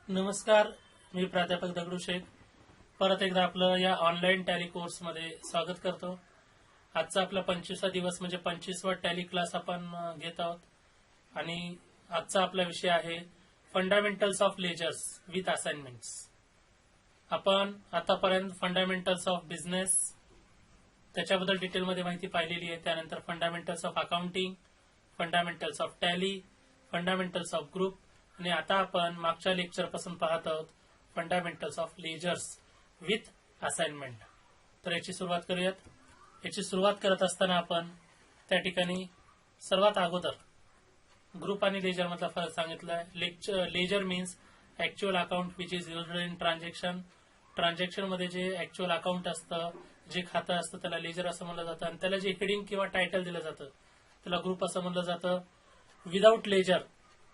नमस्कार, मी प्राध्यापक दगडूशेठ परत एकदा आपलं या ऑनलाईन टॅली कोर्समध्ये स्वागत करतो. आजचा आपला 25वा दिवस म्हणजे 25वा टॅली क्लास आपण घेत आहोत आणि आजचा आपला विषय आहे fundamentals of ledgers with assignments. आपण आतापर्यंत फंडामेंटल्स ऑफ बिझनेस त्याच्याबद्दल डिटेलमध्ये माहिती पाहिलेली आहे. त्यानंतर fundamentals of accounting, fundamentals of Tally, fundamentals of group आणि आता आपण मागच्या लेक्चर पासून पाहत आहोत fundamentals of ledgers with assignment. तर याची सुरुवात करूयात. याची सुरुवात करत असताना आपण त्या ठिकाणी सर्वात अगोदर ग्रुप आणि लेजर मधला फरक सांगितला आहे. Ledger means actual account which is used in transaction. Transaction मध्ये जे ऍक्च्युअल अकाउंट असतं, जे खातं असतं त्याला लेजर असं म्हणलं जातं आणि त्याला जे हेडिंग किंवा टायटल दिलं जातं त्याला ग्रुप असं म्हणलं जातं. विदाऊट लेजर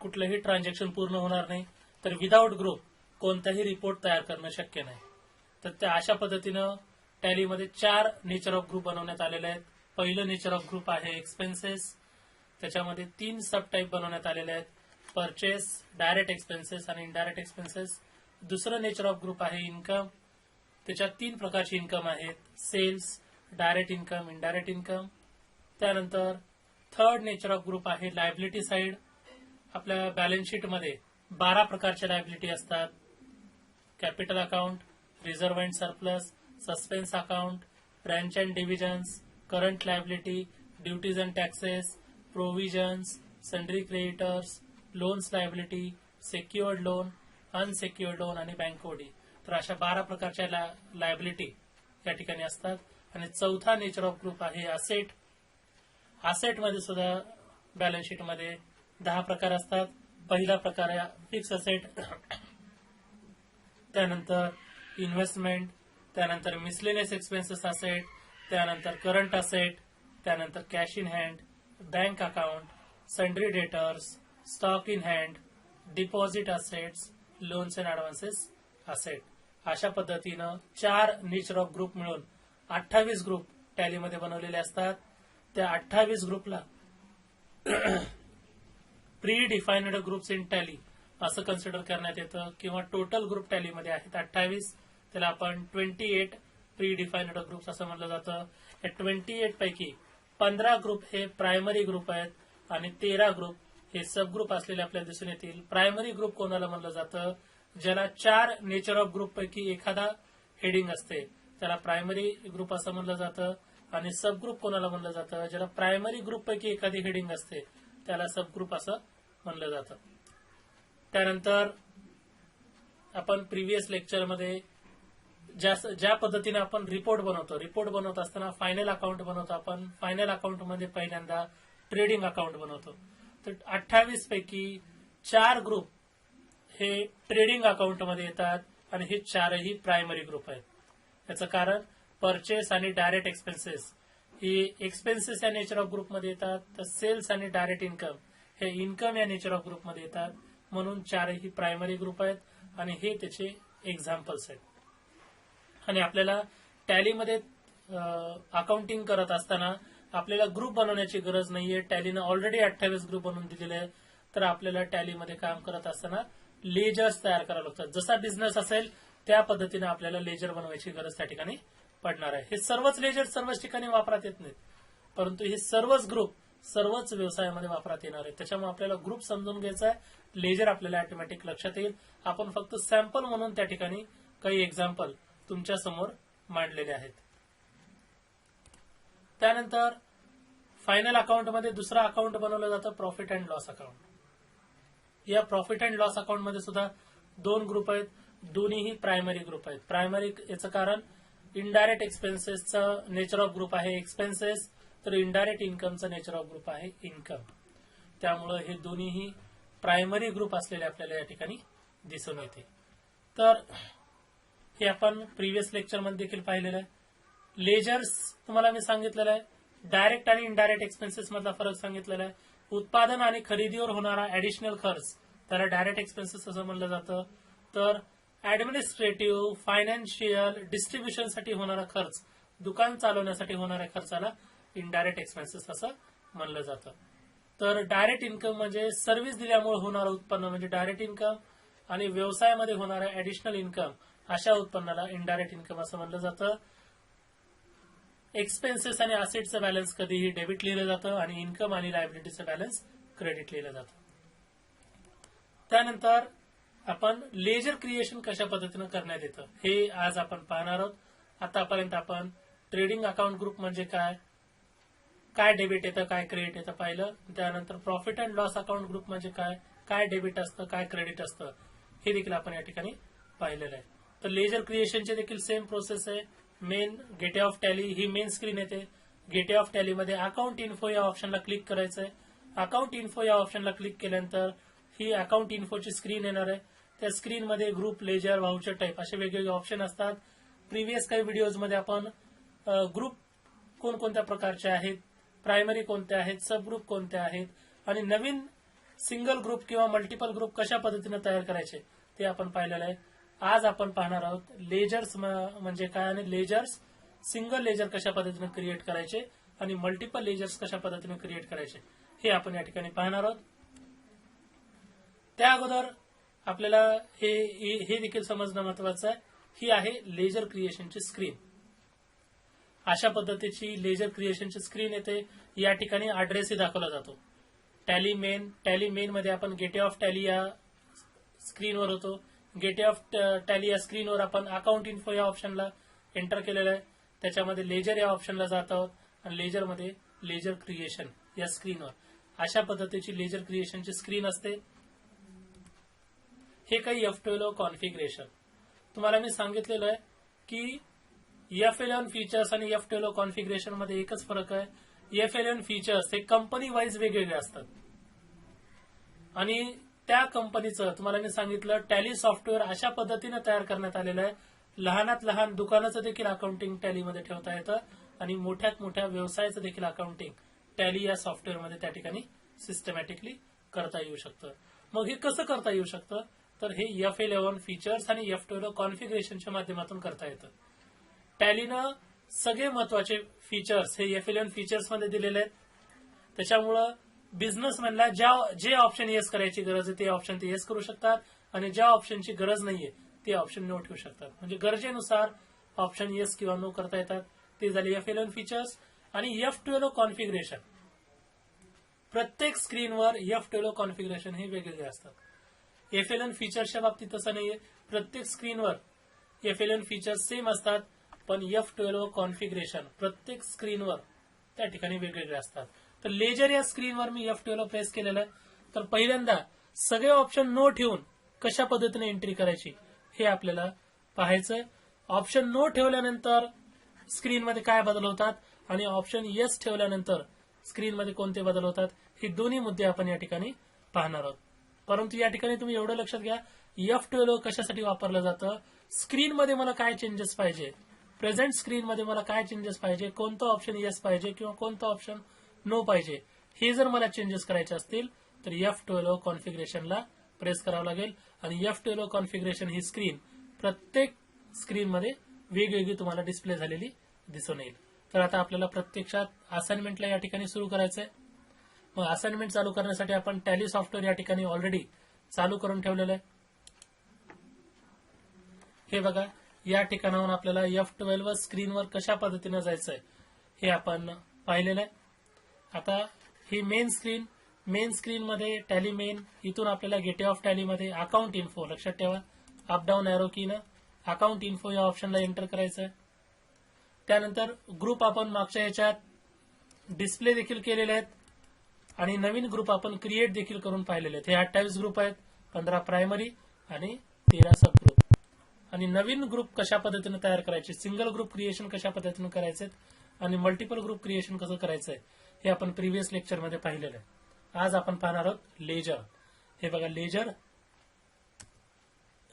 कुठलंही ट्रान्झॅक्शन पूर्ण होणार नाही, तर विदाऊट ग्रुप कोणताही रिपोर्ट तयार करणं शक्य नाही. तर त्या अशा पद्धतीनं टॅलीमध्ये 4 नेचर ऑफ ग्रुप बनवण्यात आलेले आहेत. पहिलं नेचर ऑफ ग्रुप आहे एक्सपेन्सेस. त्याच्यामध्ये 3 सब टाईप बनवण्यात आलेले आहेत, परचेस, डायरेक्ट एक्सपेन्सेस आणि इनडायरेक्ट एक्सपेन्सेस. दुसरं नेचर ऑफ ग्रुप आहे इन्कम. त्याच्यात 3 प्रकारची इन्कम आहेत, sales, direct income, indirect income. त्यानंतर थर्ड नेचर ऑफ ग्रुप आहे लायबिलिटी साइड. आपल्या बॅलन्स शीट मध्ये 12 प्रकारच्या लायबिलिटी असतात. Capital account, reserve and surplus, suspense account, branch and divisions, current liability, duties and taxes, provisions, sundry creditors, loans liability, secured loan, unsecured loan आणि bank OD. तर अशा 12 प्रकारच्या liability या ठिकाणी असतात. आणि चौथा नेचर ऑफ ग्रुप आहे असेट. असेट मध्ये सुद्धा बॅलन्स शीट मध्ये 10 प्रकार असतात. पहिला प्रकार आहे फिक्स असेट, त्यानंतर इन्व्हेस्टमेंट, त्यानंतर मिसलेनियस एक्सपेन्सेस असेट, त्यानंतर करंट असेट, त्यानंतर cash in hand, bank account, sundry debtors, stock in hand, deposit assets, loans and advances asset. अशा पद्धतीनं 4 नेचर ऑफ ग्रुप मिळून 28 ग्रुप टॅलीमध्ये बनवलेले असतात. त्या 28 ग्रुपला pre defined groups in tally असं कन्सिडर करण्यात येतं, किंवा टोटल ग्रुप टॅलीमध्ये आहेत 28. त्याला आपण 28 प्री डिफाइन्ड ग्रुप्स असं म्हणलं जातं. या 28 पैकी 15 ग्रुप हे प्रायमरी ग्रुप आहेत आणि 13 ग्रुप हे सब ग्रुप असलेले आपल्याला दिसून येतील. प्रायमरी ग्रुप कोणाला म्हणलं जातं? ज्याला 4 नेचर ऑफ ग्रुप पैकी एखादा हेडिंग असते त्याला प्रायमरी ग्रुप असं म्हणलं जातं. आणि सब ग्रुप कोणाला म्हणलं जातं? ज्याला प्रायमरी ग्रुप पैकी एखादी हेडिंग असते त्याला सब ग्रुप असं म्हणलं जातं. त्यानंतर आपण प्रिव्हियस लेक्चरमध्ये ज्या पद्धतीने आपण रिपोर्ट बनवत असताना फायनल अकाउंट बनवतो. आपण फायनल अकाउंट मध्ये पहिल्यांदा ट्रेडिंग अकाउंट बनवतो. तर 28 पैकी 4 ग्रुप हे ट्रेडिंग अकाउंट मध्ये येतात आणि हे 4ही प्रायमरी ग्रुप आहेत. याचं कारण परचेस आणि डायरेक्ट एक्सपेन्सेस ही एक्सपेन्सेस या नेचर ऑफ ग्रुप मध्ये येतात, तर सेल्स आणि डायरेक्ट इन्कम हे इन्कम या नेचर ऑफ ग्रुप मध्ये येतात. म्हणून 4ही प्रायमरी ग्रुप आहेत आणि हे त्याचे एक्झाम्पल्स आहेत. आणि आपल्याला टॅलीमध्ये अकाउंटिंग करत असताना आपल्याला ग्रुप बनवण्याची गरज नाहीये. टॅलीनं ऑलरेडी 28 ग्रुप बनवून दिलेले आहेत. तर आपल्याला टॅलीमध्ये काम करत असताना लेजर्स तयार करावे लागतात. जसा बिझनेस असेल त्या पद्धतीने आपल्याला लेजर बनवायची गरज त्या ठिकाणी पडणार आहे. हे सर्वच लेजर सर्वच ठिकाणी वापरात येत नाहीत, परंतु हे सर्वच ग्रुप सर्वच व्यवसायामध्ये वापरात येणार आहे. त्याच्यामुळे आपल्याला ग्रुप समजून घ्यायचा आहे, लेजर आपल्याला ऑटोमॅटिक लक्षात येईल. आपण फक्त सॅम्पल म्हणून त्या ठिकाणी काही एक्झाम्पल तुमच्या समोर मांडलेले आहेत. त्यानंतर फायनल अकाउंट मध्ये दुसरा अकाउंट बनवलं जातं प्रॉफिट अँड लॉस अकाउंट. या प्रॉफिट अँड लॉस अकाउंट मध्ये सुद्धा 2 ग्रुप आहेत, दोन्हीही प्रायमरी ग्रुप आहेत. प्रायमरी याचं कारण इनडायरेक्ट एक्सपेन्सेसचं नेचर ऑफ ग्रुप आहे एक्सपेन्सेस, तर इनडायरेक्ट इन्कमचं नेचर ऑफ ग्रुप आहे इन्कम. त्यामुळे हे दोन्हीही प्रायमरी ग्रुप असलेले आपल्याला या ठिकाणी दिसून येते. तर हे आपण प्रिव्हियस लेक्चर मध्ये देखील पाहिलेलं आहे. लेजर्स तुम्हाला मी सांगितलेलं आहे. डायरेक्ट आणि इनडायरेक्ट एक्सपेन्सेस मधला फरक सांगितलेला आहे. उत्पादन आणि खरेदीवर होणारा ऍडिशनल खर्च त्याला डायरेक्ट एक्सपेन्सेस असं म्हणलं जातं. तर ऍडमिनिस्ट्रेटिव्ह, फायनान्शियल, डिस्ट्रीब्युशनसाठी होणारा खर्च, दुकान चालवण्यासाठी होणाऱ्या खर्चाला इनडायरेक्ट एक्सपेन्सेस असं म्हणलं जातं. तर डायरेक्ट इन्कम म्हणजे सर्व्हिस दिल्यामुळे होणारं उत्पन्न म्हणजे डायरेक्ट इन्कम, आणि व्यवसायामध्ये होणाऱ्या ऍडिशनल इन्कम अशा उत्पन्नाला इनडायरेक्ट इन्कम असं म्हणलं जातं. एक्सपेन्सेस आणि असेटचं बॅलन्स कधीही डेबिट लिहिलं जातं आणि इन्कम आणि लायबिलिटीचं बॅलन्स क्रेडिट लिहिलं जातं. त्यानंतर आपण लेजर क्रिएशन कशा पद्धतीनं करण्यात येतं हे आज आपण पाहणार आहोत. आतापर्यंत आपण ट्रेडिंग अकाउंट ग्रुप म्हणजे काय, काय डेबिट येतं काय क्रेडिट येतं पाहिलं. त्यानंतर profit and loss account group म्हणजे काय, काय डेबिट असतं काय क्रेडिट असतं हे देखील आपण या ठिकाणी पाहिलेलं आहे. तर लेजर क्रिएशनची देखील सेम प्रोसेस आहे. Main gateway of tally he main screen येते. गेटवे ऑफ टॅली मध्ये अकाउंट इन्फो या ऑप्शनला क्लिक करायचं आहे. अकाउंट इन्फो या ऑप्शनला क्लिक केल्यानंतर ही अकाउंट इन्फोची स्क्रीन येणार आहे. त्या स्क्रीनमध्ये ग्रुप, लेजर, व्हाउचर टाईप असे वेगवेगळे ऑप्शन असतात. प्रिव्हियस काही व्हिडिओजमध्ये आपण ग्रुप कोणकोणत्या प्रकारचे आहेत, प्रायमरी कोणते आहेत, सब ग्रुप कोणते आहेत आणि नवीन सिंगल ग्रुप किंवा मल्टिपल ग्रुप कशा पद्धतीने तयार करायचे ते आपण पाहिलेलं आहे. आज आपण पाहणार आहोत लेजर्स म्हणजे काय आणि लेजर्स, सिंगल लेजर कशा पद्धतीने क्रिएट करायचे आणि मल्टिपल लेजर्स कशा पद्धतीने क्रिएट करायचे हे आपण या ठिकाणी पाहणार आहोत. त्या अगोदर आपल्याला हे देखील समजणं महत्वाचं आहे. ही आहे लेजर क्रिएशनची स्क्रीन. अशा पद्धतीची लेजर क्रिएशनची स्क्रीन येते. या ठिकाणी ऍड्रेसही दाखवला जातो. टॅली मेन मध्ये आपण गेटवे ऑफ टॅली या स्क्रीनवर होतो. गेटवे ऑफ टॅली या स्क्रीनवर आपण अकाउंट इन्फो या ऑप्शनला एंटर केलेलं आहे. त्याच्यामध्ये लेजर या ऑप्शनला जात आहोत आणि लेजरमध्ये लेजर क्रिएशन या स्क्रीनवर अशा पद्धतीची लेजर क्रिएशनची स्क्रीन असते. हे काही F12 कॉन्फिगरेशन तुम्हाला मी सांगितलेलं आहे की F11 फीचर्स आणि F12 कॉन्फिगरेशन मध्ये एकच फरक आहे. F11 फीचर्स हे कंपनी वाईज वेगवेगळे असतात आणि त्या कंपनीचं तुम्हाला मी सांगितलं टॅली सॉफ्टवेअर अशा पद्धतीने तयार करण्यात आलेलं आहे. लहानात लहान दुकानाचं देखील अकाउंटिंग टॅलीमध्ये ठेवता येतं आणि मोठ्यात मोठ्या व्यवसायाचं देखील अकाउंटिंग टॅली या सॉफ्टवेअरमध्ये त्या ठिकाणी सिस्टमॅटिकली करता येऊ शकतं. मग हे कसं करता येऊ शकतं तर हे F11 फीचर्स आणि F12 कॉन्फिगरेशनच्या माध्यमातून करता येतं. टॅलीनं सगळे महत्वाचे फीचर्स हे F11 फीचर्स मध्ये दिलेले आहेत. त्याच्यामुळं बिझनेसमॅनला जे ऑप्शन येस करायची गरज आहे ते ऑप्शन ते येस करू शकतात आणि ज्या ऑप्शनची गरज नाहीये ते ऑप्शन नो ठेवू शकतात. म्हणजे गरजेनुसार ऑप्शन येस किंवा नो करता येतात. ते झाले F11 फीचर्स. आणि F12 कॉन्फिगरेशन, प्रत्येक स्क्रीनवर F12 कॉन्फिगरेशन हे वेगवेगळे असतात. F11 फीचर्सच्या बाबतीत तसं नाहीये. प्रत्येक स्क्रीनवर F11 फीचर्स सेम असतात पण F12 कॉन्फिगरेशन प्रत्येक स्क्रीनवर त्या ठिकाणी वेगवेगळे असतात. तर लेजर या स्क्रीनवर मी F12 प्रेस केलेलं आहे. तर पहिल्यांदा सगळे ऑप्शन नो ठेवून कशा पद्धतीने एंट्री करायची हे आपल्याला पाहायचंय. ऑप्शन नो ठेवल्यानंतर स्क्रीनमध्ये काय बदल होतात आणि ऑप्शन येस ठेवल्यानंतर स्क्रीनमध्ये कोणते बदल होतात हे दोन्ही मुद्दे आपण या ठिकाणी पाहणार आहोत. परंतु या ठिकाणी तुम्ही एवढं लक्षात घ्या F12 कशासाठी वापरलं जातं, स्क्रीनमध्ये मला काय चेंजेस पाहिजे, प्रेझेंट स्क्रीनमध्ये मला काय चेंजेस पाहिजे, कोणतं ऑप्शन येस पाहिजे किंवा कोणतं ऑप्शन नो पाहिजे, हे जर मला चेंजेस करायचे असतील तर F12 कॉन्फिगरेशनला प्रेस करावं लागेल. आणि F12 कॉन्फिगरेशन ही स्क्रीन प्रत्येक स्क्रीनमध्ये वेगवेगळी तुम्हाला डिस्प्ले झालेली दिसून येईल. तर आता आपल्याला प्रत्यक्षात असाइनमेंटला या ठिकाणी सुरू करायचंय. मग असाइनमेंट चालू करण्यासाठी आपण टॅली सॉफ्टवेअर या ठिकाणी ऑलरेडी चालू करून ठेवलेलं आहे. हे बघा या ठिकाणाहून आपल्याला F12 स्क्रीनवर कशा पद्धतीने जायचंय हे आपण पाहिलेलं आहे. आता ही मेन स्क्रीन मध्ये टॅली मेन, इथून आपल्याला गेटवे ऑफ टॅली मध्ये अकाउंट इन्फो, लक्षात ठेवा अप डाऊन एरो कीनं अकाउंट इन्फो या ऑप्शनला एंटर करायचं आहे. त्यानंतर ग्रुप आपण मागच्या ह्याच्यात डिस्प्ले देखील केलेले आहेत आणि नवीन ग्रुप आपण क्रिएट देखील करून पाहिलेले आहेत. हे 28 ग्रुप आहेत, 15 प्रायमरी आणि 13 सब ग्रुप. आणि नवीन ग्रुप कशा पद्धतीने तयार करायचे, सिंगल ग्रुप क्रिएशन कशा पद्धतीने करायचे आणि मल्टिपल ग्रुप क्रिएशन कसं करायचंय हे आपण प्रिव्हियस लेक्चरमध्ये पाहिलेलं आहे. आज आपण पाहणार आहोत लेजर. हे बघा लेजर.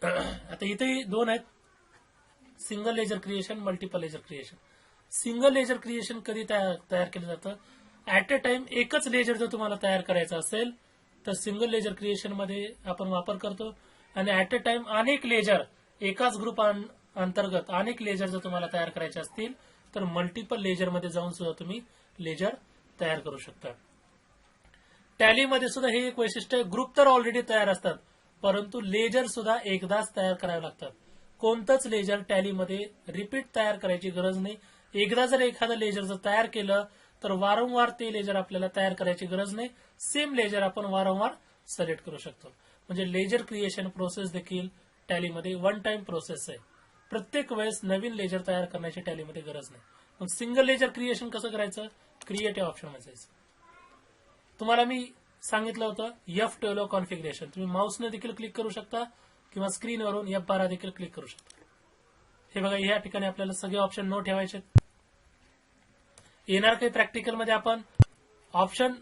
आता इथे दोन आहेत, single ledger creation, multiple ledger creation. Single ledger creation कधी तयार केलं जातं, ऍट अ टाइम एकच लेजर जर तुम्हाला तयार करायचं असेल तर सिंगल लेजर क्रिएशन मध्ये आपण वापर करतो. आणि ऍट अ टाइम अनेक लेजर एकाच ग्रुप अंतर्गत अनेक लेजर जर तुम्हाला तयार करायचे असतील तर मल्टिपल लेजर मध्ये जाऊन सुद्धा तुम्ही लेजर तयार करू शकता. टॅलीमध्ये सुद्धा हे एक वैशिष्ट्य आहे, ग्रुप तर ऑलरेडी तयार असतात परंतु लेजर सुद्धा एकदाच तयार करावे लागतात. कोणतंच लेजर टॅलीमध्ये रिपीट तयार करायची गरज नाही. एकदा जर एखादं लेजर जर तयार केलं तर वारंवार ते लेजर आपल्याला तयार करायची गरज नाही. सेम लेजर आपण वारंवार सिलेक्ट करू शकतो. म्हणजे लेजर क्रिएशन प्रोसेस देखील टॅलीमध्ये वन टाइम प्रोसेस आहे. प्रत्येक वेळेस नवीन लेजर तयार करण्याची टॅलीमध्ये गरज नाही. मग सिंगल लेजर क्रिएशन कसं करायचं? क्रिएट या ऑप्शनमध्ये जायचं. तुम्हाला मी सांगितलं होतं F12 कॉन्फिगरेशन. तुम्ही माऊसने देखील क्लिक करू शकता किंवा स्क्रीनवरून F12 देखील क्लिक करू शकता. हे बघा, या ठिकाणी आपल्याला सगळे ऑप्शन नो ठेवायचे. येणार काही प्रॅक्टिकलमध्ये आपण ऑप्शन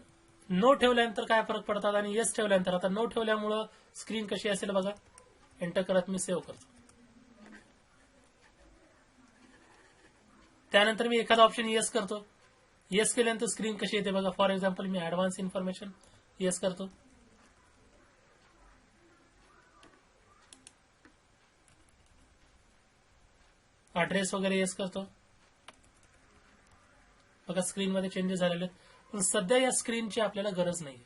नो ठेवल्यानंतर काय फरक पडतात आणि येस ठेवल्यानंतर. आता नो ठेवल्यामुळं स्क्रीन कशी असेल बघा. एंटर करत मी सेव्ह करतो. त्यानंतर मी एखादा ऑप्शन येस करतो. येस केल्यानंतर स्क्रीन कशी येते बघा. For example me advance information yes करतो. ऍड्रेस वगैरे येस करतो. बघा स्क्रीनमध्ये चेंजेस झालेले आहेत. पण सध्या या स्क्रीनची आपल्याला गरज नाही.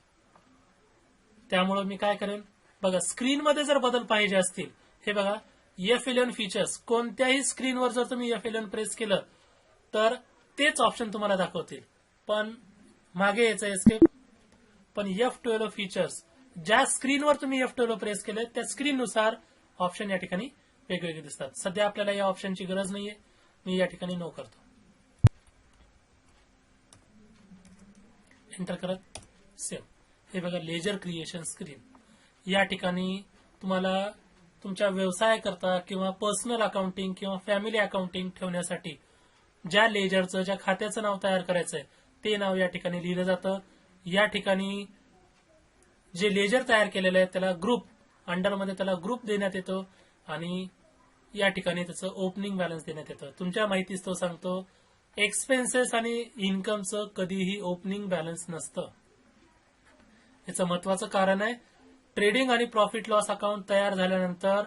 त्यामुळे मी काय करेन बघा, स्क्रीनमध्ये जर बदल पाहिजे असतील, हे बघा F11 फीचर्स. कोणत्याही स्क्रीनवर जर तुम्ही F11 प्रेस केलं तर तेच ऑप्शन तुम्हाला दाखवतील. पण मागे यायचं एस्केप. पण F12 फीचर्स ज्या स्क्रीनवर तुम्ही F12 प्रेस केले त्या स्क्रीननुसार ऑप्शन या ठिकाणी वेगवेगळे दिसतात. सध्या आपल्याला या ऑप्शनची गरज नाहीये. मी या ठिकाणी नो करतो. एंटर करत सेव्ह. हे बघा लेजर क्रिएशन स्क्रीन. या ठिकाणी तुम्हाला तुमच्या व्यवसायाकरता किंवा पर्सनल अकाउंटिंग किंवा फॅमिली अकाउंटिंग ठेवण्यासाठी ज्या लेजरचं, ज्या खात्याचं नाव तयार करायचंय ते नाव या ठिकाणी लिहिलं जातं. या ठिकाणी जे लेजर तयार केलेलं आहे त्याला ग्रुप, अंडरमध्ये त्याला ग्रुप देण्यात येतो आणि या ठिकाणी त्याचं ओपनिंग बॅलन्स देण्यात येतं. तुमच्या माहितीच तो सांगतो, एक्सपेन्सेस आणि इन्कमचं कधीही ओपनिंग बॅलन्स नसतं. याचं महत्वाचं कारण आहे, ट्रेडिंग आणि प्रॉफिट लॉस अकाउंट तयार झाल्यानंतर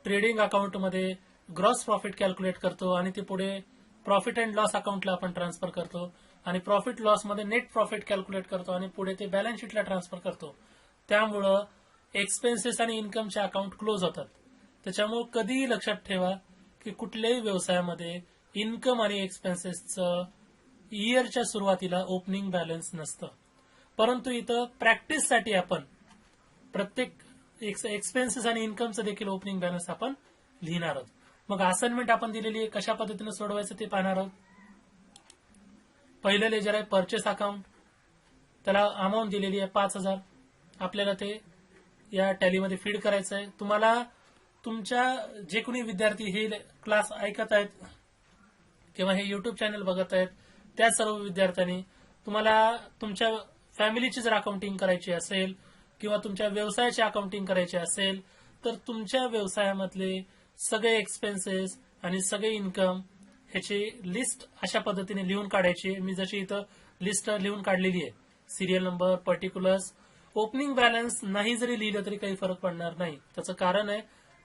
ट्रेडिंग अकाउंटमध्ये ग्रॉस प्रॉफिट कॅल्क्युलेट करतो आणि ते पुढे प्रॉफिट अँड लॉस अकाउंटला आपण ट्रान्सफर करतो आणि प्रॉफिट लॉस मध्ये नेट प्रॉफिट कॅल्क्युलेट करतो आणि पुढे ते बॅलन्स शीटला ट्रान्सफर करतो. त्यामुळं एक्सपेन्सेस आणि इन्कमचे अकाउंट क्लोज होतात. त्याच्यामुळे कधीही लक्षात ठेवा की कुठल्याही व्यवसायामध्ये इन्कम आणि एक्सपेन्सेसचं इयरच्या सुरुवातीला ओपनिंग बॅलन्स नसतं. परंतु इथं प्रॅक्टिससाठी आपण प्रत्येक एक्सपेन्सेस आणि इन्कमचं देखील ओपनिंग बॅलन्स आपण लिहिणार आहोत. मग असाइनमेंट आपण दिलेली आहे, कशा पद्धतीने सोडवायचं ते पाहणार आहोत. पहिलं लेजर आहे परचेस अकाउंट. त्याला अमाऊंट दिलेली आहे 5,000. आपल्याला ते या टॅलीमध्ये फीड करायचं आहे. तुम्हाला तुमच्या जे कोणी विद्यार्थी हे क्लास ऐकत आहेत किंवा हे युट्यूब चॅनल बघत आहेत त्या सर्व विद्यार्थ्यांनी तुम्हाला तुमच्या फॅमिलीची जर अकाउंटिंग करायची असेल किंवा तुमच्या व्यवसायाची अकाउंटिंग करायची असेल तर तुमच्या व्यवसायामधले सगळे एक्सपेन्सेस आणि सगळे इन्कम ह्याची लिस्ट अशा पद्धतीने लिहून काढायची. मी जशी इथं लिस्ट लिहून काढलेली आहे, serial number, particulars. Opening balance नाही जरी लिहिलं तरी काही फरक पडणार नाही. त्याचं कारण आहे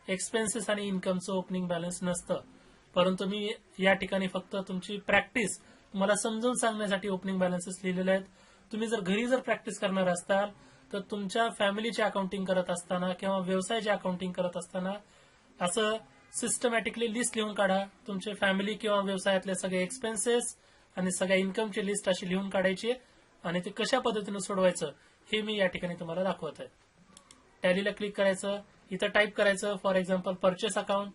एक्सपेन्सेस आणि इन्कमचं ओपनिंग बॅलन्स नसतं. परंतु मी या ठिकाणी फक्त तुमची प्रॅक्टिस तुम्हाला समजून सांगण्यासाठी ओपनिंग बॅलन्सेस लिहिलेले आहेत. तुम्ही जर घरी जर प्रॅक्टिस करणार असाल तर तुमच्या फॅमिलीची अकाउंटिंग करत असताना किंवा व्यवसायाची अकाउंटिंग करत असताना असं सिस्टमॅटिकली लिस्ट लिहून काढा. तुमचे फॅमिली किंवा व्यवसायातले सगळे एक्सपेन्सेस आणि सगळ्या इन्कमची लिस्ट अशी लिहून काढायची आणि ते कशा पद्धतीने सोडवायचं हे मी या ठिकाणी तुम्हाला दाखवत आहे. टॅलीला क्लिक करायचं, इथं टाईप करायचं for example purchase account.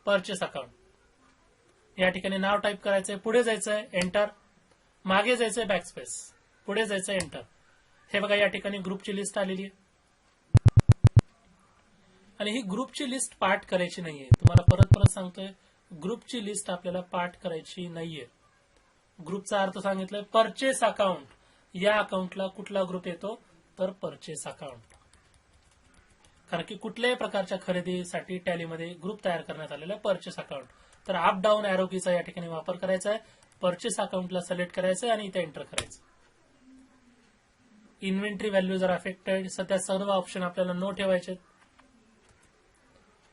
Purchase account या ठिकाणी नाव टाईप करायचंय, पुढे जायचंय एंटर, मागे जायचंय बॅकस्पेस, पुढे जायचं एंटर. हे बघा या ठिकाणी ग्रुपची लिस्ट आलेली आहे आणि ही ग्रुपची लिस्ट पाठ करायची नाहीये. तुम्हाला परत परत सांगतोय, ग्रुपची लिस्ट आपल्याला पाठ करायची नाहीये. ग्रुपचा अर्थ सांगितलाय परचेस अकाउंट. या अकाउंटला कुठला ग्रुप येतो तर परचेस अकाउंट. कारण की कुठल्याही प्रकारच्या खरेदीसाठी टॅलीमध्ये ग्रुप तयार करण्यात आलेला आहे परचेस अकाउंट. तर अप डाऊन एरो कीचा या ठिकाणी वापर करायचा आहे. परचेस अकाउंटला सिलेक्ट करायचं आणि इथे एंटर करायचं. इन्व्हेंटरी व्हॅल्यू जर अफेक्टेड, सध्या सर्व ऑप्शन आपल्याला नो ठेवायचे,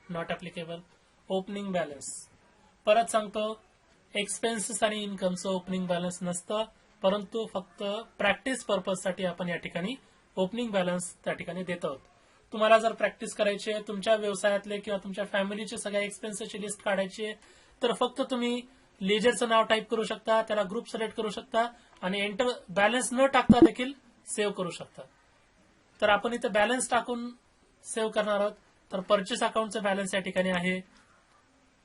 नॉट अप्लिकेबल. ओपनिंग बॅलन्स परत सांगतो, एक्सपेन्सेस आणि इन्कमचं ओपनिंग बॅलन्स नसतं, परंतु फक्त प्रॅक्टिस पर्पजसाठी आपण या ठिकाणी ओपनिंग बॅलन्स त्या ठिकाणी देत आहोत. तुम्हाला जर प्रॅक्टिस करायची आहे, तुमच्या व्यवसायातले किंवा तुमच्या फॅमिलीचे सगळ्या एक्सपेन्सेसची लिस्ट काढायची आहे, तर फक्त तुम्ही लेजरचं नाव टाईप करू शकता, त्याला ग्रुप सिलेक्ट करू शकता आणि एंटर बॅलन्स न टाकता देखील सेव्ह करू शकता. तर आपण इथं बॅलन्स टाकून सेव्ह करणार आहोत. तर परचेस अकाउंटचं बॅलन्स या ठिकाणी आहे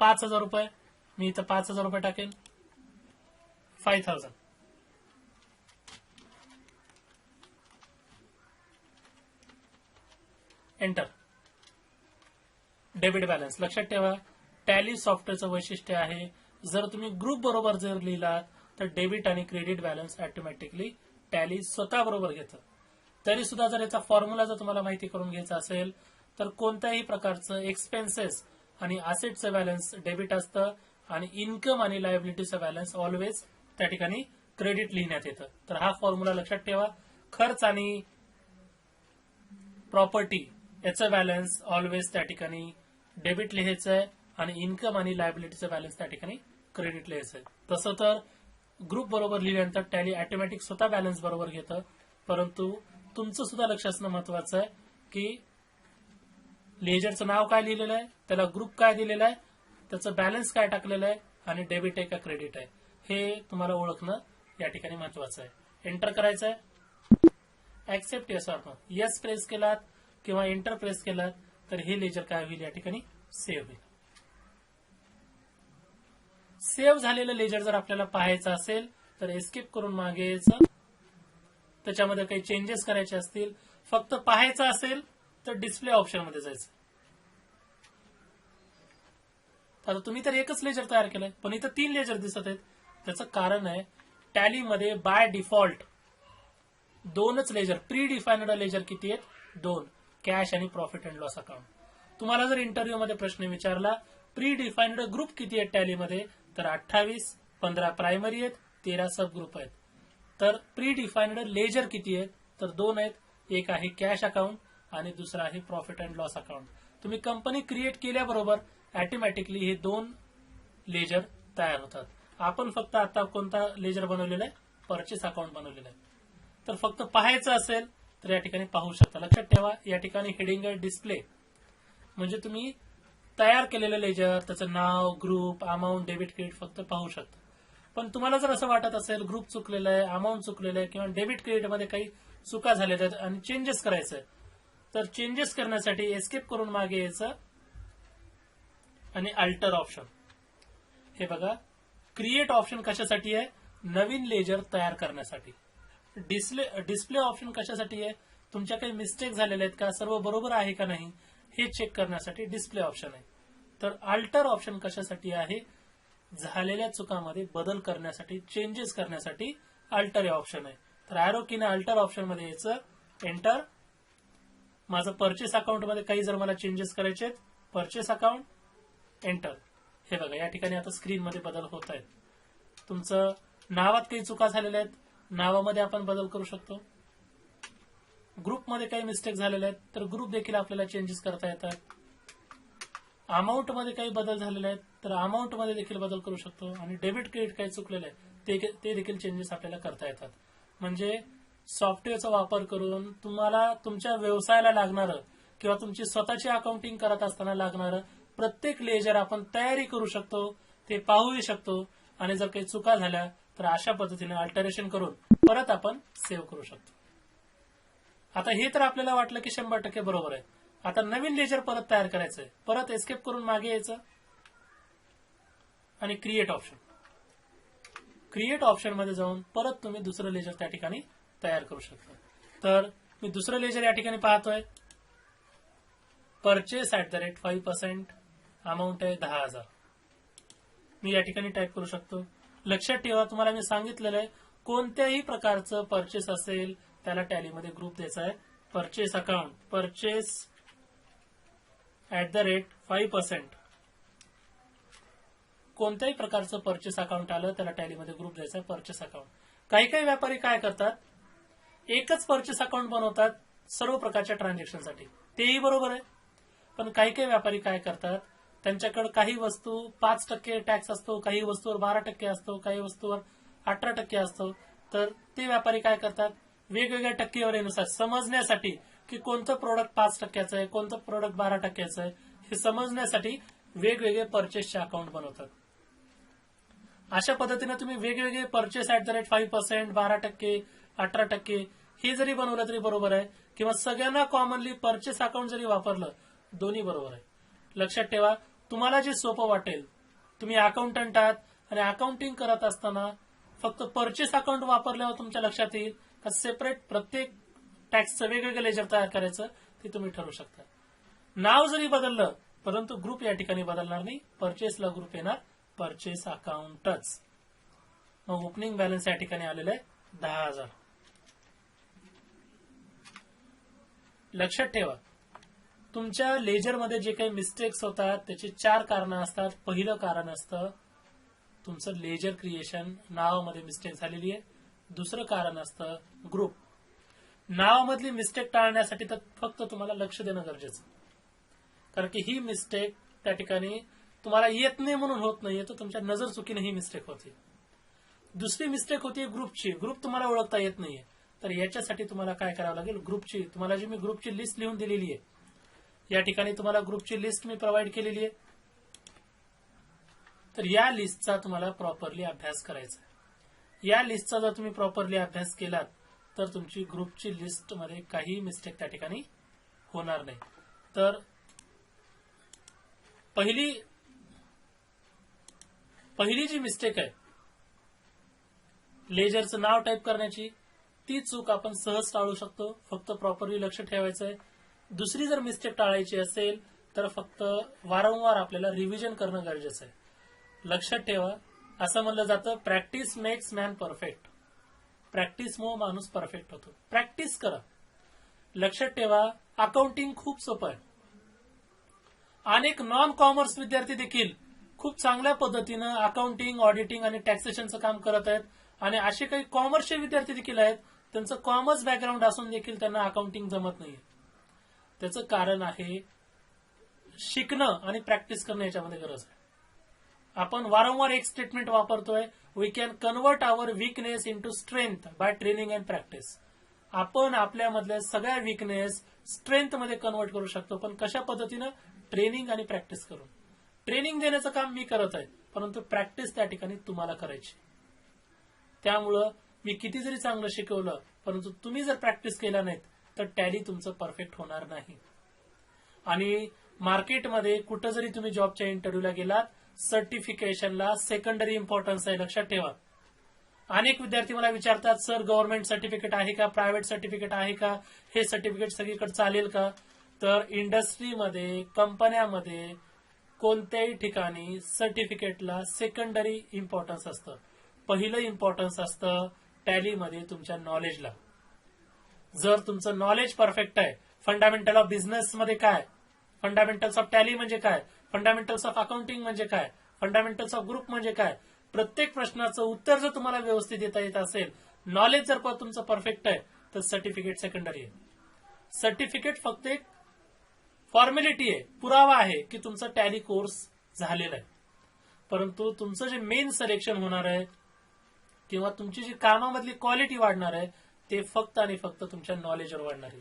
5,000 रुपये. मी इथं 5,000 रुपये टाकेन. 5,000. एंटर. Debit balance. लक्षात ठेवा, टॅली सॉफ्टवेअरचं वैशिष्ट्य आहे, जर तुम्ही ग्रुप बरोबर जर लिहिलात तर डेबिट आणि क्रेडिट बॅलन्स ऑटोमॅटिकली टॅली स्वतः बरोबर घेतं. तरी सुद्धा जर याचा फॉर्म्युला जर तुम्हाला माहिती करून घ्यायचा असेल तर कोणत्याही प्रकारचं एक्सपेन्सेस आणि असेटचं बॅलन्स डेबिट असतं आणि इन्कम आणि लायबिलिटीचं बॅलन्स ऑलवेज त्या ठिकाणी क्रेडिट लिहिण्यात येतं. तर हा फॉर्म्युला लक्षात ठेवा. खर्च आणि प्रॉपर्टी याचं बॅलन्स ऑलवेज त्या ठिकाणी डेबिट लिहायचं आहे आणि इन्कम आणि लायबिलिटीचं बॅलन्स त्या ठिकाणी क्रेडिट लिहायचं आहे. तसं तर ग्रुप बरोबर लिहिल्यानंतर टॅली ऑटोमॅटिक स्वतः बॅलन्स बरोबर घेतं, परंतु तुमचं सुद्धा लक्ष असणं महत्वाचं आहे की लेजरचं नाव काय लिहिलेलं आहे, त्याला ग्रुप काय दिलेला आहे, त्याचं बॅलन्स काय टाकलेलं आहे आणि डेबिट आहे का क्रेडिट आहे हे तुम्हाला ओळखणं या ठिकाणी महत्वाचं आहे. एंटर करायचं आहे. Accept yes or no. Yes press केलात किंवा एंटर प्रेस केलात तर हे लेजर काय होईल, या ठिकाणी सेव्ह होईल. सेव्ह झालेलं लेजर जर आपल्याला पाहायचं असेल तर एस्केप करून मागे यायचं. त्याच्यामध्ये काही चेंजेस करायचे असतील, फक्त पाहायचं असेल तर डिस्प्ले ऑप्शन मध्ये जायचं. आता तुम्ही तर एकच लेजर तयार केलंय, पण इथं 3 लेजर दिसत आहेत. त्याचं कारण आहे टॅलीमध्ये बाय डिफॉल्ट 2च लेजर, प्री डिफाइन्ड लेजर किती आहेत, 2, कॅश आणि प्रॉफिट अँड लॉस अकाउंट. तुम्हाला जर इंटरव्ह्यू मध्ये प्रश्न विचारला प्री डिफाइन्ड ग्रुप किती आहेत टॅलीमध्ये, तर 28, 15 प्रायमरी आहेत, 13 सब ग्रुप आहेत. तर प्री डिफाइन्ड लेजर किती आहेत, तर 2 आहेत. एक आहे कॅश अकाउंट आणि दुसरा आहे प्रॉफिट अँड लॉस अकाउंट. तुम्ही कंपनी क्रिएट केल्याबरोबर ऑटोमॅटिकली हे 2 लेजर तयार होतात. आपण फक्त आता कोणता लेजर बनवलेला आहे, परचेस अकाउंट बनवलेला आहे. तर फक्त पाहायचं असेल तर या ठिकाणी पाहू शकता. लक्षात ठेवा, या ठिकाणी हेडिंग आहे डिस्प्ले, म्हणजे तुम्ही तयार केलेलं लेजर, त्याचं नाव, ग्रुप, अमाऊंट, डेबिट, क्रेडिट फक्त पाहू शकता. पण तुम्हाला जर असं वाटत असेल ग्रुप चुकलेलं आहे, अमाऊंट चुकलेलं आहे किंवा डेबिट क्रेडिटमध्ये काही चुका झालेल्या आहेत आणि चेंजेस करायचं आहे, तर चेंजेस करण्यासाठी एस्केप करून मागे यायचं आणि अल्टर ऑप्शन. हे बघा, क्रिएट ऑप्शन कशासाठी आहे, नवीन लेजर तयार करण्यासाठी. डिस्प्ले ऑप्शन कशासाठी आहे, तुमच्या काही मिस्टेक झालेल्या आहेत का, सर्व बरोबर आहे का नाही हे चेक करण्यासाठी डिस्प्ले ऑप्शन आहे. तर अल्टर ऑप्शन कशासाठी आहे, झालेल्या चुकामध्ये बदल करण्यासाठी, चेंजेस करण्यासाठी अल्टर हे ऑप्शन आहे. तर अॅरो कीने अल्टर ऑप्शन मध्ये यायचं. एंटर. माझं परचेस अकाउंट मध्ये काही जर मला चेंजेस करायचे आहेत, परचेस अकाउंट, एंटर. हे बघा, या ठिकाणी आता स्क्रीन मध्ये बदल होत आहेत. तुमचं नावात काही चुका झालेल्या आहेत, नावामध्ये आपण बदल करू शकतो. ग्रुपमध्ये काही मिस्टेक झालेल्या आहेत तर ग्रुप देखील आपल्याला चेंजेस करता येतात. अमाऊंट मध्ये काही बदल झालेले आहेत तर अमाऊंट मध्ये देखील बदल करू शकतो. आणि डेबिट क्रेडिट काही चुकलेले आहे ते देखील चेंजेस आपल्याला करता येतात. म्हणजे सॉफ्टवेअरचा वापर करून तुम्हाला तुमच्या व्यवसायाला लागणारं किंवा तुमची स्वतःची अकाउंटिंग करत असताना लागणारं प्रत्येक लेजर आपण तयारी करू शकतो, ते पाहूही शकतो आणि जर काही चुका झाल्या तर अशा पद्धतीने अल्टरेशन करून परत आपण सेव्ह करू शकतो. आता हे तर आपल्याला वाटलं की 100% बरोबर आहे. आता नवीन लेजर परत तयार करायचंय, परत एस्केप करून मागे यायचं आणि क्रिएट ऑप्शन. क्रिएट ऑप्शन मध्ये जाऊन परत तुम्ही दुसरं लेजर त्या ठिकाणी तयार करू शकता. तर मी दुसरं लेजर या ठिकाणी पाहतोय. परचेस @5%, अमाऊंट आहे 10,000. मी या ठिकाणी टाईप करू शकतो. लक्षात ठेवा, तुम्हाला मी सांगितलेलं आहे कोणत्याही प्रकारचं परचेस असेल त्याला टॅलीमध्ये ग्रुप द्यायचा आहे. परचेस अकाउंट, परचेस @5%, कोणत्याही प्रकारचं परचेस अकाउंट आलं त्याला टॅलीमध्ये ग्रुप द्यायचा आहे, परचेस अकाउंट. काही काही व्यापारी काय करतात, एकच परचेस अकाउंट बनवतात सर्व प्रकारच्या ट्रान्झॅक्शनसाठी, तेही बरोबर आहे. पण काही काही व्यापारी काय करतात, त्यांच्याकडे काही वस्तू 5% टॅक्स असतो, काही वस्तूवर 12% असतो, काही वस्तूवर 18% असतो. तर ते व्यापारी काय करतात, वेगवेगळ्या टक्केवारीनुसार समजण्यासाठी की कोणतं प्रोडक्ट 5%चं आहे, कोणतं प्रोडक्ट 12%चं आहे, हे समजण्यासाठी वेगवेगळे परचेसचे अकाउंट बनवतात. अशा पद्धतीने तुम्ही वेगवेगळे परचेस @5%, 12%, 18% हे जरी बनवलं तरी बरोबर आहे, किंवा सगळ्यांना कॉमनली परचेस अकाउंट जरी वापरलं, दोन्ही बरोबर आहे. लक्षात ठेवा, तुम्हाला जे सोपं वाटेल. तुम्ही अकाउंटंट आहात आणि अकाउंटिंग करत असताना फक्त परचेस अकाउंट वापरल्यावर तुमच्या लक्षात येईल का सेपरेट प्रत्येक टॅक्सचं वेगवेगळं लेजर तयार करायचं, ते तुम्ही ठरवू शकता. नाव जरी बदललं परंतु ग्रुप या ठिकाणी बदलणार नाही. परचेसला ग्रुप येणार परचेस अकाउंटच. मग ओपनिंग बॅलन्स या ठिकाणी आलेलं आहे 10,000. लक्षात ठेवा, तुमच्या लेजरमध्ये जे काही मिस्टेक्स होतात त्याची 4 कारणं असतात. पहिलं कारण असतं तुमचं लेजर क्रिएशन, नावामध्ये मिस्टेक झालेली आहे. दुसरं कारण असतं ग्रुप. नावामधली मिस्टेक टाळण्यासाठी तर फक्त तुम्हाला लक्ष देणं गरजेचं, कारण की ही मिस्टेक त्या ठिकाणी तुम्हाला येत नाही म्हणून होत नाहीये, तर तुमच्या नजर चुकीने ही मिस्टेक होती. दुसरी मिस्टेक होती ग्रुपची. ग्रुप तुम्हाला ओळखता येत नाहीये, तर याच्यासाठी तुम्हाला काय करावं लागेल, ग्रुपची, तुम्हाला जी मी ग्रुपची लिस्ट लिहून दिलेली आहे, या ठिकाणी तुम्हाला ग्रुपची लिस्ट मी प्रोव्हाइड केलेली आहे. तर या लिस्टचा तुम्हाला प्रॉपरली अभ्यास करायचा आहे. या लिस्टचा जर तुम्ही प्रॉपरली अभ्यास केलात तर तुमची ग्रुपची लिस्ट मध्ये काही मिस्टेक त्या ठिकाणी होणार नाही. तर पहिली जी मिस्टेक आहे लेजरचं नाव टाईप करण्याची, ती चूक आपण सहज टाळू शकतो. फक्त प्रॉपरली लक्ष ठेवायचं आहे. दुसरी जर मिस्टेक टाळायची असेल तर फक्त वारंवार आपल्याला रिव्हिजन करणं गरजेचं आहे. लक्षात ठेवा, असं म्हणलं जातं प्रॅक्टिस मेक्स मॅन परफेक्ट. प्रॅक्टिसमुळे माणूस परफेक्ट होतो. प्रॅक्टिस करा. लक्षात ठेवा, अकाउंटिंग खूप सोपं आहे. अनेक नॉन कॉमर्स विद्यार्थी देखील खूप चांगल्या पद्धतीनं अकाउंटिंग, ऑडिटिंग आणि टॅक्सेशनचं काम करत आहेत. आणि असे काही कॉमर्सचे विद्यार्थी देखील आहेत, त्यांचं कॉमर्स बॅकग्राऊंड असून देखील त्यांना अकाउंटिंग जमत नाहीये. त्याचं कारण आहे शिकणं आणि प्रॅक्टिस करणं, याच्यामध्ये गरज आहे. आपण वारंवार एक स्टेटमेंट वापरतोय, we can convert our weakness into strength by training and practice. आपण आपल्यामधल्या सगळ्या वीकनेस स्ट्रेंथ मध्ये कन्वर्ट करू शकतो, पण कशा पद्धतीनं, ट्रेनिंग आणि प्रॅक्टिस करून. ट्रेनिंग देण्याचं काम मी करत आहे, परंतु प्रॅक्टिस त्या ठिकाणी तुम्हाला करायची. त्यामुळं मी किती जरी चांगलं शिकवलं, परंतु तुम्ही जर प्रॅक्टिस केला नाहीत तर टॅली तुमचं परफेक्ट होणार नाही. आणि मार्केटमध्ये कुठं जरी तुम्ही जॉबच्या इंटरव्ह्यूला गेलात, सर्टिफिकेशनला सेकंडरी इम्पॉर्टन्स आहे. लक्षात ठेवा. अनेक विद्यार्थी मला विचारतात, सर गव्हर्नमेंट सर्टिफिकेट आहे का, प्रायव्हेट सर्टिफिकेट आहे का, हे सर्टिफिकेट सगळीकडे चालेल का? तर इंडस्ट्रीमध्ये, कंपन्यामध्ये, कोणत्याही ठिकाणी सर्टिफिकेटला सेकंडरी इम्पॉर्टन्स असतं. पहिलं इम्पॉर्टन्स असतं टॅलीमध्ये तुमच्या नॉलेजला. जर तुमचं नॉलेज परफेक्ट आहे, फंडामेंटल ऑफ बिझनेस मध्ये काय, फंडामेंटल्स ऑफ टॅली म्हणजे काय, फंडामेंटल्स ऑफ अकाउंटिंग म्हणजे काय, फंडामेंटल्स ऑफ ग्रुप म्हणजे काय, प्रत्येक प्रश्नाचं उत्तर जर तुम्हाला व्यवस्थित देता येत असेल, नॉलेज जर तुमचं परफेक्ट आहे, तर सर्टिफिकेट सेकंडरी आहे. सर्टिफिकेट फक्त एक फॉर्मॅलिटी आहे, पुरावा आहे की तुमचा टॅली कोर्स झालेला आहे. परंतु तुमचं जे मेन सिलेक्शन होणार आहे किंवा तुमची जी कामामधली क्वालिटी वाढणार आहे, ते फक्त आणि फक्त तुमच्या नॉलेजवर वाढणार आहे.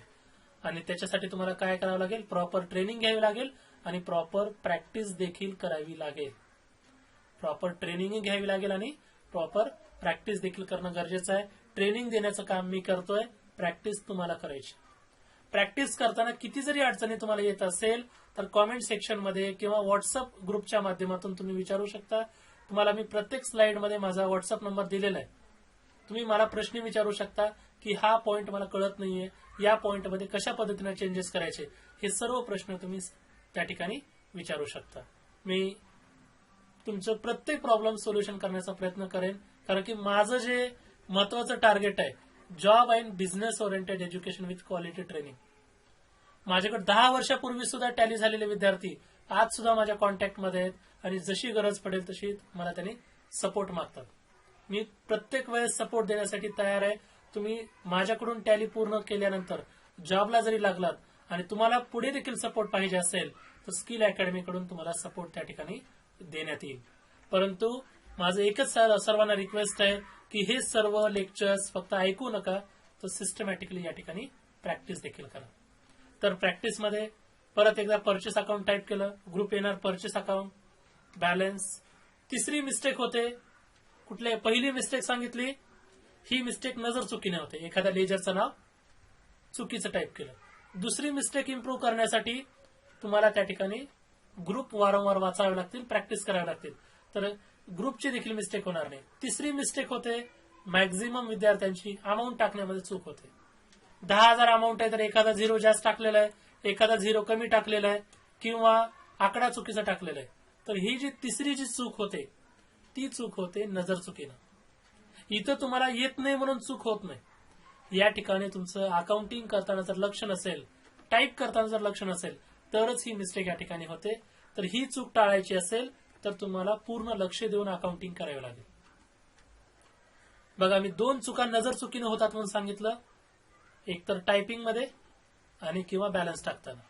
आणि त्याच्यासाठी तुम्हाला काय करावं लागेल, प्रॉपर ट्रेनिंग घ्यावी लागेल आणि प्रॉपर प्रॅक्टिस देखील करावी लागेल. प्रॉपर ट्रेनिंग घ्यावी लागेल आणि प्रॉपर प्रॅक्टिस देखील करणं गरजेचं आहे. ट्रेनिंग देण्याचं काम मी करतोय, प्रॅक्टिस तुम्हाला करायची. प्रॅक्टिस करताना किती जरी अडचणी तुम्हाला येत असेल तर कॉमेंट सेक्शन मध्ये किंवा व्हॉट्सअप ग्रुपच्या माध्यमातून तुम्ही विचारू शकता. तुम्हाला मी प्रत्येक स्लाइडमध्ये माझा व्हॉट्सअप नंबर दिलेला आहे. तुम्ही मला प्रश्न विचारू शकता की हा पॉइंट मला कळत नाहीये, या पॉइंटमध्ये कशा पद्धतीने चेंजेस करायचे, हे सर्व प्रश्न तुम्ही त्या ठिकाणी विचारू शकता. मी तुमचं प्रत्येक प्रॉब्लेम सोल्युशन करण्याचा प्रयत्न करेन, कारण की माझं जे महत्वाचं टार्गेट आहे, job and business oriented education with quality training. माझ्याकडे 10 वर्षापूर्वी सुद्धा टॅली झालेले विद्यार्थी आज सुद्धा माझ्या कॉन्टॅक्टमध्ये आहेत आणि जशी गरज पडेल तशी मला त्यांनी सपोर्ट मागतात. मी प्रत्येक वेळेस सपोर्ट देण्यासाठी तयार आहे. तुम्ही माझ्याकडून टॅली पूर्ण केल्यानंतर जॉबला जरी लागलात आणि तुम्हाला पुढे देखील सपोर्ट पाहिजे असेल तर स्किल अकॅडमीकडून तुम्हाला सपोर्ट त्या ठिकाणी देण्यात येईल. परंतु माझं एकच सर्वांना रिक्वेस्ट आहे की हे सर्व लेक्चर्स फक्त ऐकू नका, तर सिस्टमॅटिकली या ठिकाणी प्रॅक्टिस देखील करा. तर प्रॅक्टिसमध्ये परत एकदा परचेस अकाउंट टाईप केलं, ग्रुप येणार परचेस अकाउंट, बॅलन्स. तिसरी मिस्टेक होते कुठले, पहिली मिस्टेक सांगितली ही मिस्टेक नजर चुकीने होते, एखाद्या लेजरचं नाव चुकीचं टाईप केलं. दुसरी मिस्टेक इम्प्रूव्ह करण्यासाठी तुम्हाला त्या ठिकाणी ग्रुप वारंवार वाचावे लागतील, प्रॅक्टिस करावी लागतील, तर ग्रुपची देखील मिस्टेक होणार नाही. तिसरी मिस्टेक होते मॅक्झिमम विद्यार्थ्यांची अमाऊंट टाकण्यामध्ये चूक होते. 10,000 अमाऊंट आहे तर एखादा झिरो जास्त टाकलेला आहे, एखादा झिरो कमी टाकलेला आहे, किंवा आकडा चुकीचा टाकलेला आहे. तर ही जी तिसरी जी चूक होते ती चूक होते नजर चुकीनं. इथं तुम्हाला येत नाही म्हणून चूक होत नाही. या ठिकाणी तुमचं अकाउंटिंग करताना जर लक्ष नसेल, टाईप करताना जर लक्ष नसेल, तरच ही मिस्टेक या ठिकाणी होते. तर ही चूक टाळायची असेल तर तुम्हाला पूर्ण लक्ष देऊन अकाउंटिंग करावे लागेल. बघा, मी 2 चुका नजर चुकीने होतात म्हणून सांगितलं, एक तर टायपिंग मध्ये आणि किंवा बॅलन्स टाकताना.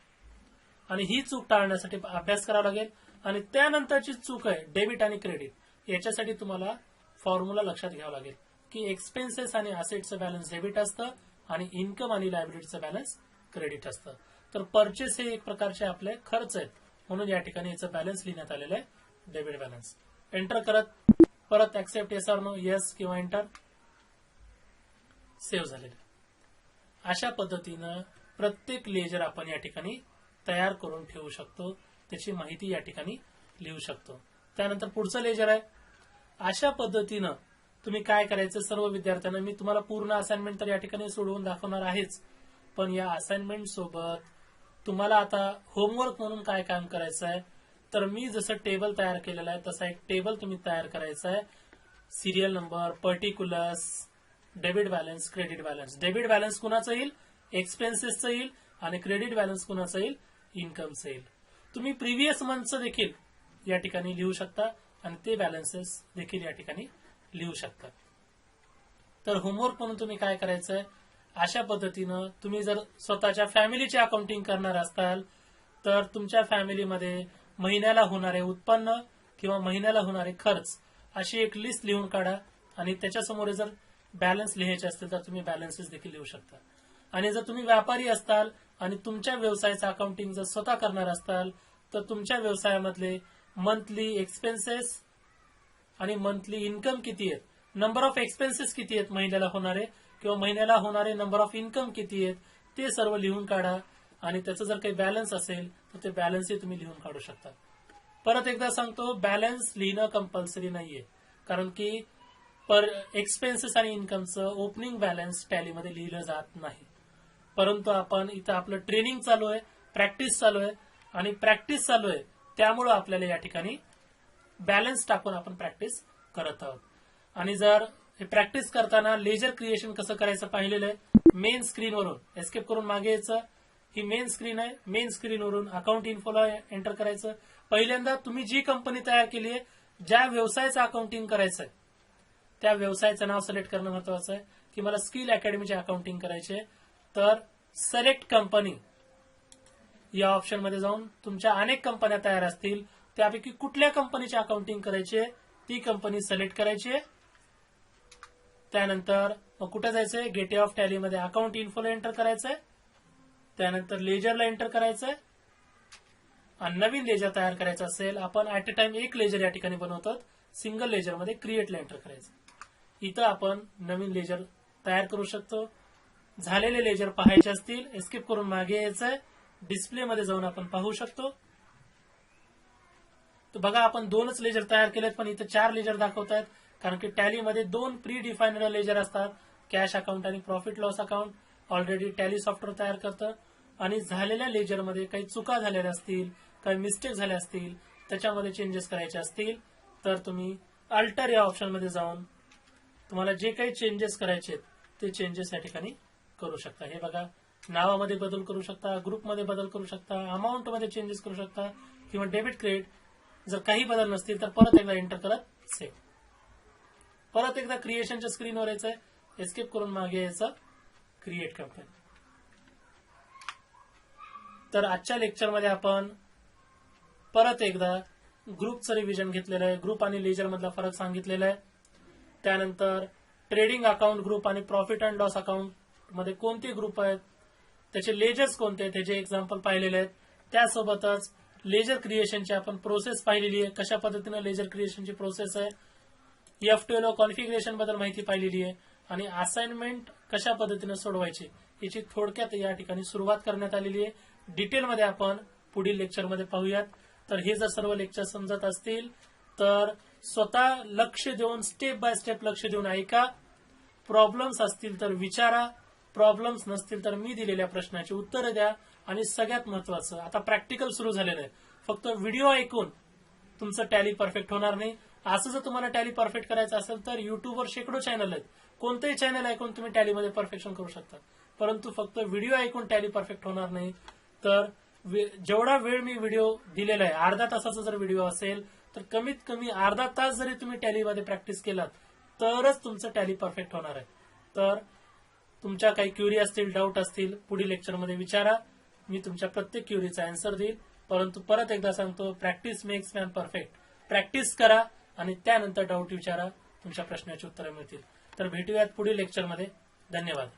आणि ही चूक टाळण्यासाठी अभ्यास करावा लागेल. आणि त्यानंतरची चूक आहे डेबिट आणि क्रेडिट, याच्यासाठी तुम्हाला फॉर्म्युला लक्षात घ्यावा लागेल की एक्सपेन्सेस आणि असेटचं बॅलन्स डेबिट असतं आणि इन्कम आणि लायबिलिटीचं बॅलन्स क्रेडिट असतं. तर परचेस हे एक प्रकारचे आपले खर्च आहेत, म्हणून या ठिकाणी याचं बॅलन्स लिहिण्यात आलेलं आहे, डेबिट बॅलन्स. एंटर करत परत accept yes or no, yes किंवा एंटर, सेव्ह झालेलं. अशा पद्धतीनं प्रत्येक लेजर आपण या ठिकाणी तयार करून ठेवू शकतो, त्याची माहिती या ठिकाणी लिहू शकतो. त्यानंतर पुढचं लेजर आहे. अशा पद्धतीनं तुम्ही काय करायचं, सर्व विद्यार्थ्यांना मी तुम्हाला पूर्ण असाइनमेंट तर या ठिकाणी सोडवून दाखवणार आहेच, पण या असाइनमेंट सोबत तुम्हाला आता होमवर्क म्हणून काय काम करायचं आहे, तर मी जसं टेबल तयार केलेलं आहे तसा एक टेबल तुम्ही तयार करायचा आहे. Serial number, particulars, debit balance, credit balance. Debit balance कुणाचं येईल, एक्सपेन्सेसचं येईल, आणि क्रेडिट बॅलन्स कुणाचं येईल, इन्कमचं येईल. तुम्ही प्रिव्हियस मंथचं देखील या ठिकाणी लिहू शकता आणि ते बॅलन्सेस देखील या ठिकाणी लिहू शकता. तर होमवर्क म्हणून तुम्ही काय करायचंय, अशा पद्धतीनं तुम्ही जर स्वतःच्या फॅमिलीचे अकाउंटिंग करणार असाल तर तुमच्या फॅमिलीमध्ये महिन्याला होणारे उत्पन्न किंवा महिन्याला होणारे खर्च अशी एक लिस्ट लिहून काढा आणि त्याच्यासमोर जर बॅलन्स लिहायचे असतील तर तुम्ही बॅलन्सेस देखील लिहू शकता. आणि जर तुम्ही व्यापारी असताल आणि तुमच्या व्यवसायाचं अकाउंटिंग जर स्वतः करणार असताल तर तुमच्या व्यवसायामधले मंथली एक्सपेन्सेस आणि मंथली इन्कम किती आहेत, नंबर ऑफ एक्सपेन्सेस किती आहेत महिन्याला होणारे, किंवा महिन्याला होणारे नंबर ऑफ इन्कम किती आहेत, ते सर्व लिहून काढा. आणि त्याचं जर काही बॅलन्स असेल तर ते बॅलन्सही तुम्ही लिहून काढू शकता. परत एकदा सांगतो, बॅलन्स लिहिणं कंपल्सरी नाहीये, कारण की एक्सपेन्सेस आणि इन्कमचं ओपनिंग बॅलन्स टॅलीमध्ये लिहिलं जात नाही. परंतु आपण इथं आपलं ट्रेनिंग चालू आहे, प्रॅक्टिस चालू आहे, आणि प्रॅक्टिस चालू आहे त्यामुळं आपल्याला या ठिकाणी बॅलन्स टाकून आपण प्रॅक्टिस करत आहोत. आणि जर हे प्रॅक्टिस करताना लेजर क्रिएशन कसं करायचं पाहिलेलं आहे, मेन स्क्रीनवरून एस्केप करून मागे यायचं. ही मेन स्क्रीन आहे, मेन स्क्रीनवरून अकाउंट इन्फोला एंटर करायचं. पहिल्यांदा तुम्ही जी कंपनी तयार केली आहे, ज्या व्यवसायाचं अकाउंटिंग करायचं आहे त्या व्यवसायाचं नाव सिलेक्ट करणं महत्वाचं आहे. की मला स्किल अकॅडमीचे अकाउंटिंग करायचे, तर सिलेक्ट कंपनी या ऑप्शन मध्ये जाऊन तुमच्या अनेक कंपन्या तयार असतील, त्यापैकी कुठल्या कंपनीचे अकाउंटिंग करायचे ती कंपनी सिलेक्ट करायची आहे. त्यानंतर मग कुठे जायचंय, गेटवे ऑफ टॅली मध्ये अकाउंट इन्फोला एंटर करायचंय. त्यानंतर लेजरला एंटर करायचंय. आणि नवीन लेजर तयार करायचं असेल, आपण ऍट अ टाइम एक लेजर या ठिकाणी बनवतो, सिंगल लेजर मध्ये क्रिएटला एंटर करायचं. इथं आपण नवीन लेजर तयार करू शकतो. झालेले लेजर पाहायचे असतील, एस्केप करून मागे यायचंय, डिस्प्ले मध्ये जाऊन आपण पाहू शकतो. तर बघा, आपण 2च लेजर तयार केलेत, पण इथं 4 लेजर दाखवत आहेत, कारण की टॅलीमध्ये 2 प्री डिफाईन्ड लेजर असतात, कॅश अकाउंट आणि profit loss account. Already tally software तयार करतं. आणि झालेल्या लेजरमध्ये काही चुका झालेल्या असतील, काही मिस्टेक झाल्या असतील, त्याच्यामध्ये चेंजेस करायचे असतील तर तुम्ही अल्टर या ऑप्शन मध्ये जाऊन तुम्हाला जे काही चेंजेस करायचे ते चेंजेस या ठिकाणी करू शकता. हे बघा, नावामध्ये बदल करू शकता, ग्रुपमध्ये बदल करू शकता, अमाऊंट मध्ये चेंजेस करू शकता, किंवा डेबिट क्रेडिट. जर काही बदल नसतील तर परत एकदा एंटर करत सेव्ह. परत एकदा क्रिएशनच्या स्क्रीनवर यायचंय, एस्केप करून मागे यायचं, क्रिएट कंपनी. तर आजच्या लेक्चरमध्ये आपण परत एकदा ग्रुपचं रिव्हिजन घेतलेलं आहे, ग्रुप आणि लेजर मधला फरक सांगितलेला आहे. त्यानंतर ट्रेडिंग अकाउंट ग्रुप आणि प्रॉफिट अँड लॉस अकाउंट मध्ये कोणते ग्रुप आहेत, त्याचे लेजर्स कोणते आहेत त्याचे एक्झाम्पल पाहिलेले आहेत. त्यासोबतच लेजर क्रिएशनची आपण प्रोसेस पाहिलेली आहे, कशा पद्धतीने लेजर क्रिएशनची प्रोसेस आहे. FTLO कॉन्फिगरेशन बद्दल माहिती पाहिलेली आहे आणि असाइनमेंट कशा पद्धतीने सोडवायची याची थोडक्यात या ठिकाणी सुरुवात करण्यात आलेली आहे. डिटेलमध्ये आपण पुढील लेक्चरमध्ये पाहूयात. तर हे जर सर्व लेक्चर समजत असतील तर स्वतः लक्ष देऊन स्टेप बाय स्टेप लक्ष देऊन ऐका. प्रॉब्लेम्स असतील तर विचारा, प्रॉब्लेम्स नसतील तर मी दिलेल्या प्रश्नाची उत्तरं द्या. आणि सगळ्यात महत्वाचं, आता प्रॅक्टिकल सुरू झालेलं आहे. फक्त व्हिडिओ ऐकून तुमचं टॅली परफेक्ट होणार नाही. असं जर तुम्हाला टॅली परफेक्ट करायचं असेल तर युट्यूबवर शेकडो चॅनल आहेत, कोणतेही चॅनल ऐकून तुम्ही टॅलीमध्ये परफेक्शन करू शकता. परंतु फक्त व्हिडिओ ऐकून टॅली परफेक्ट होणार नाही. तर जेवढा वेळ मी व्हिडिओ दिलेला आहे, अर्धा तासाचा जर व्हिडिओ असेल तर कमीत कमी अर्धा तास जरी तुम्ही टॅलीमध्ये प्रॅक्टिस केलात तरच तुमचं टॅली परफेक्ट होणार आहे. तर तुमच्या काही क्युरी असतील, डाऊट असतील, पुढील लेक्चरमध्ये विचारा. मी तुमच्या प्रत्येक क्युरीचा आन्सर देईल. परंतु परत एकदा सांगतो, practice makes man perfect. Practice करा आणि त्यानंतर डाऊट विचारा, तुमच्या प्रश्नाची उत्तरं मिळतील. तर भेटूयात पुढील लेक्चरमध्ये. धन्यवाद.